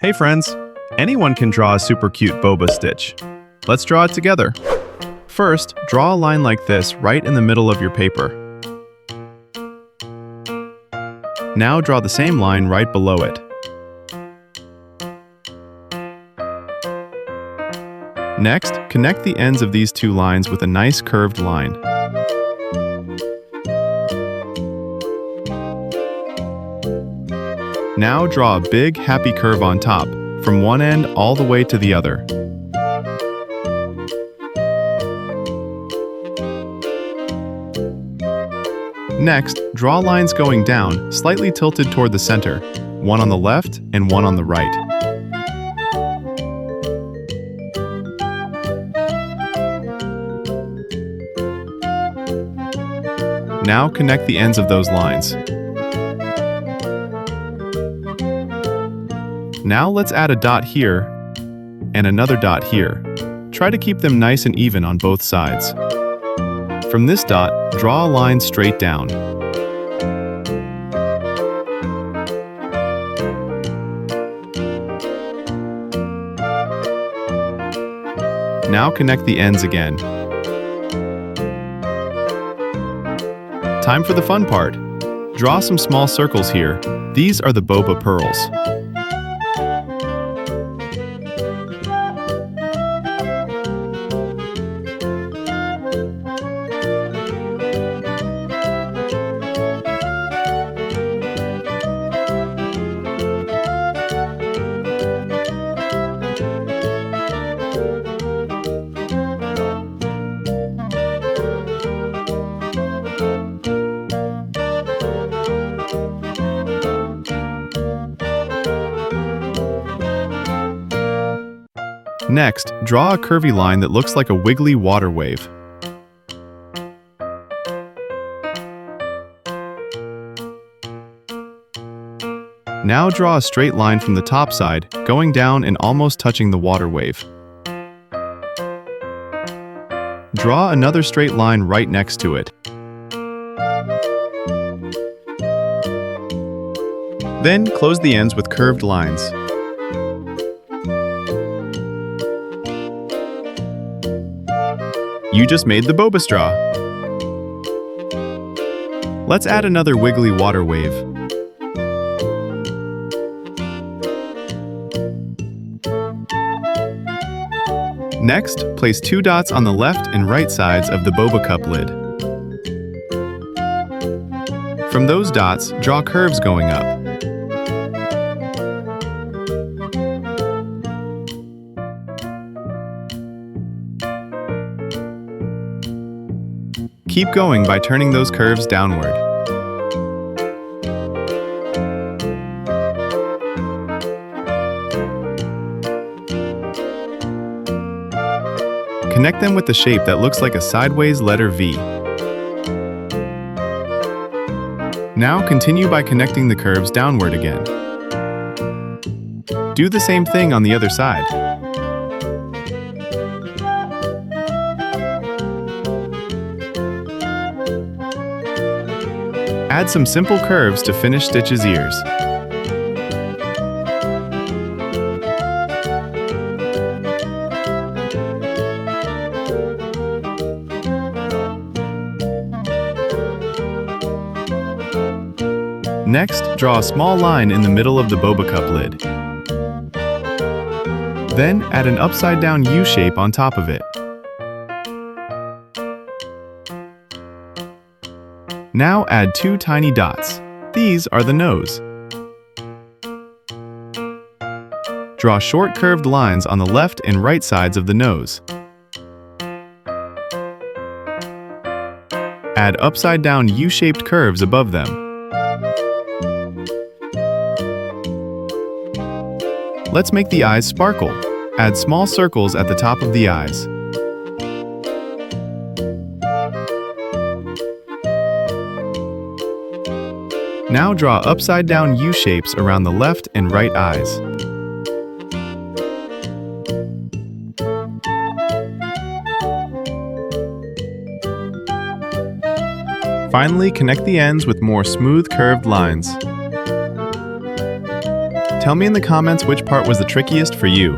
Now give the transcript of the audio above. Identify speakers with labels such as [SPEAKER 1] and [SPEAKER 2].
[SPEAKER 1] Hey friends! Anyone can draw a super cute boba stitch. Let's draw it together. First, draw a line like this right in the middle of your paper. Now draw the same line right below it. Next, connect the ends of these two lines with a nice curved line. Now draw a big, happy curve on top, from one end all the way to the other. Next, draw lines going down, slightly tilted toward the center, one on the left and one on the right. Now connect the ends of those lines. Now let's add a dot here and another dot here. Try to keep them nice and even on both sides. From this dot, draw a line straight down. Now connect the ends again. Time for the fun part. Draw some small circles here. These are the boba pearls. Next, draw a curvy line that looks like a wiggly water wave. Now draw a straight line from the top side, going down and almost touching the water wave. Draw another straight line right next to it. Then close the ends with curved lines. You just made the boba straw. Let's add another wiggly water wave. Next, place two dots on the left and right sides of the boba cup lid. From those dots, draw curves going up. Keep going by turning those curves downward. Connect them with the shape that looks like a sideways letter V. Now continue by connecting the curves downward again. Do the same thing on the other side. Add some simple curves to finish Stitch's ears. Next, draw a small line in the middle of the boba cup lid. Then add an upside-down U shape on top of it. Now add two tiny dots. These are the nose. Draw short curved lines on the left and right sides of the nose. Add upside-down U-shaped curves above them. Let's make the eyes sparkle. Add small circles at the top of the eyes. Now draw upside-down U-shapes around the left and right eyes. Finally, connect the ends with more smooth curved lines. Tell me in the comments which part was the trickiest for you.